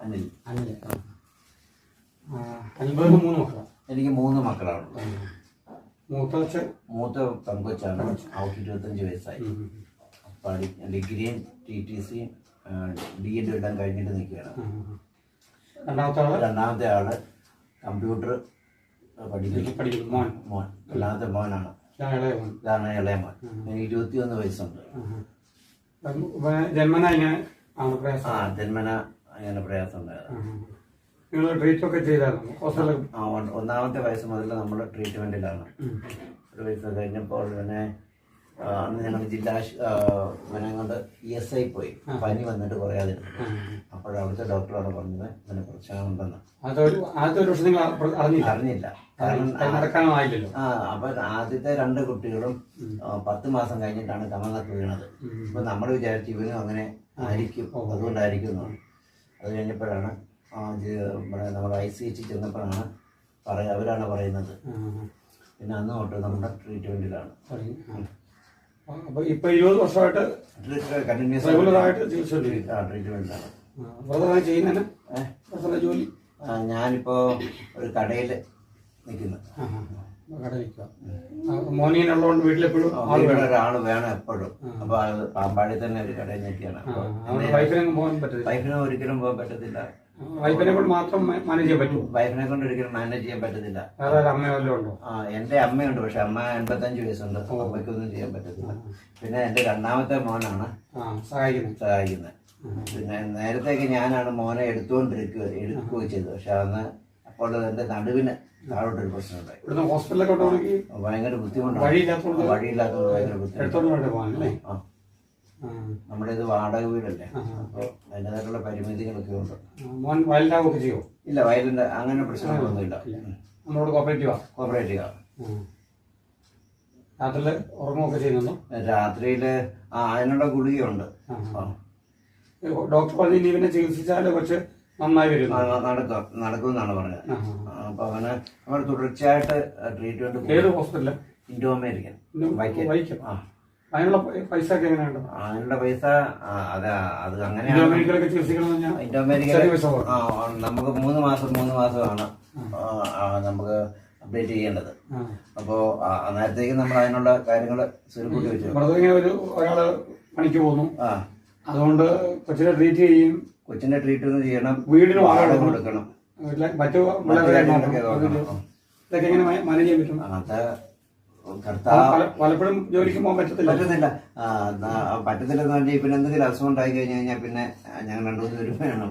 അനിൽ. അനിൽബേർക്ക് 3 മക്കളാണ്. എനിക്ക് 3 മക്കളാണ്. മൂത്ത പെങ്കൊച്ചാണ്. അവർക്ക് 25 വയസ്സായി. ഡിഗ്രിയും TTC DED ഇടാൻ കഴിഞ്ഞിട്ട് നിൽക്കുകയാണ്. രണ്ടാമത്തെ ആള് കമ്പ്യൂട്ടർ പഠിക്കുന്നു. മോൻ രണ്ടാമത്തെ മോനാണ്. ഇതാണ് ഇളയ മോൻ. എനിക്ക് 21 വയസ്സുണ്ട്. ജന്മന ഇങ്ങനെ പ്രയാസം ഉണ്ടായിരുന്നു. ഒന്നാമത്തെ വയസ്സ് മുതൽ നമ്മൾ ട്രീറ്റ്മെന്റിലാണ്. 1 വയസ്സ് കഴിഞ്ഞപ്പോൾ പിന്നെ അന്ന് ഞങ്ങൾ ജില്ലാ ഇവനെ കൊണ്ട് ESI പോയി. പനി വന്നിട്ട് കുറയാതിരുന്നു. അപ്പോഴവിടുത്തെ ഡോക്ടറാണ് പറഞ്ഞത് ഇവന് പ്രശ്നമുണ്ടെന്ന്. അറിഞ്ഞില്ല. കാരണം അപ്പൊ ആദ്യത്തെ 2 കുട്ടികളും 10 മാസം കഴിഞ്ഞിട്ടാണ് കമന്നത്ത് വീണത്. അപ്പൊ നമ്മൾ വിചാരിച്ചു ഇവനും അങ്ങനെ ആയിരിക്കും, അതുകൊണ്ടായിരിക്കും. അത് കഴിഞ്ഞപ്പോഴാണ് നമ്മൾ ICH ചെന്നപ്പോഴാണ് അവരാണ് പറയുന്നത്. പിന്നെ അന്ന് തൊട്ട് നമ്മുടെ ട്രീറ്റ്മെന്റിലാണ്. ഇപ്പൊ 20 വർഷമായിട്ട് ട്രീറ്റ്മെന്റിലാണ്. ജോലി ഞാനിപ്പോ ഒരു കടയില് നിൽക്കുന്നു. മോനിയുള്ളതുകൊണ്ട് വീട്ടിലെപ്പോഴും ഒരാള് വേണം എപ്പോഴും. അപ്പൊ പാമ്പാടി തന്നെ ഒരു കടയിൽ നിൽക്കുകയാണ്. വൈഫിനെ ഒരിക്കലും പോകാൻ പറ്റത്തില്ല. വൈഫിനെ കൊണ്ട് മാത്രം മാനേജ് ചെയ്യാൻ പറ്റും. വൈഫിനെ കൊണ്ട് ഒരിക്കലും മാനേജ് ചെയ്യാൻ പറ്റത്തില്ല. എന്റെ അമ്മയുണ്ട്, പക്ഷെ അമ്മ 85 വയസ്സുണ്ട്. അമ്മയ്ക്കൊന്നും ചെയ്യാൻ പറ്റത്തില്ല. പിന്നെ എന്റെ രണ്ടാമത്തെ മോനാണ് സഹായിക്കുന്നത്. പിന്നെ നേരത്തേക്ക് ഞാനാണ് മോനെ എടുക്കുകയും ചെയ്തത്. പക്ഷെ അന്ന് അപ്പോൾ എന്റെ നടുവിന് താഴോട്ടൊരു പ്രശ്നമുണ്ടായി. ഭയങ്കര ബുദ്ധിമുട്ടാണ്. വഴിയില്ലാത്തതുകൊണ്ട് ഭയങ്കര ബുദ്ധിമുട്ട്. നമ്മുടെ ഇത് വാടക വീടല്ലേ, അപ്പൊ അതിൻ്റെതായിട്ടുള്ള പരിമിതികളൊക്കെ ഉണ്ട്. ഇല്ല, വയലിന്റെ അങ്ങനെ പ്രശ്നങ്ങളൊന്നും ഇല്ല. കോപ്പറേറ്റീവാ. രാത്രിയില് അതിനുള്ള ഗുളികയുണ്ട്. ഡോക്ടർ പറഞ്ഞ ലീവിനെ ചികിത്സിച്ചാല് പക്ഷെ നന്നായി വരും, നടക്കുമെന്നാണ് പറഞ്ഞത്. അപ്പൊ അവന് നമ്മൾ തുടർച്ചയായിട്ട് ട്രീറ്റ്മെന്റ്. ഏത് ഹോസ്പിറ്റലില്? Indo American. അതിനുള്ള പൈസ ഒക്കെ എങ്ങനെയുണ്ട്? അതിനുള്ള പൈസ അത് അങ്ങനെയാണ്. ഇൻഡോ അമേരിക്ക നമുക്ക് 3 മാസമാണ് നമുക്ക് അപ്ഡേറ്റ് ചെയ്യേണ്ടത്. അപ്പോ നേരത്തേക്ക് നമ്മൾ അതിനുള്ള കാര്യങ്ങൾ സ്വരുക്കൂട്ടി വെച്ചു. ഒരാള് പണിക്ക് പോകുന്നു, അതുകൊണ്ട് കൊച്ചിനെ ട്രീറ്റ് ചെയ്യും. കൊച്ചിനെ ട്രീറ്റ് ചെയ്യണം, വീടിന് വാടക കൊടുക്കണം, മറ്റു ഇതൊക്കെ എങ്ങനെ മാനേജ് ചെയ്യാൻ പറ്റും? പലപ്പോഴും ജോലിക്ക് പോകാൻ പറ്റത്തില്ലെന്ന് പറഞ്ഞാൽ പിന്നെ എന്തെങ്കിലും അസുഖം ഉണ്ടായി കഴിഞ്ഞു കഴിഞ്ഞാൽ പിന്നെ ഞങ്ങൾ 2-3 പേര് വേണം.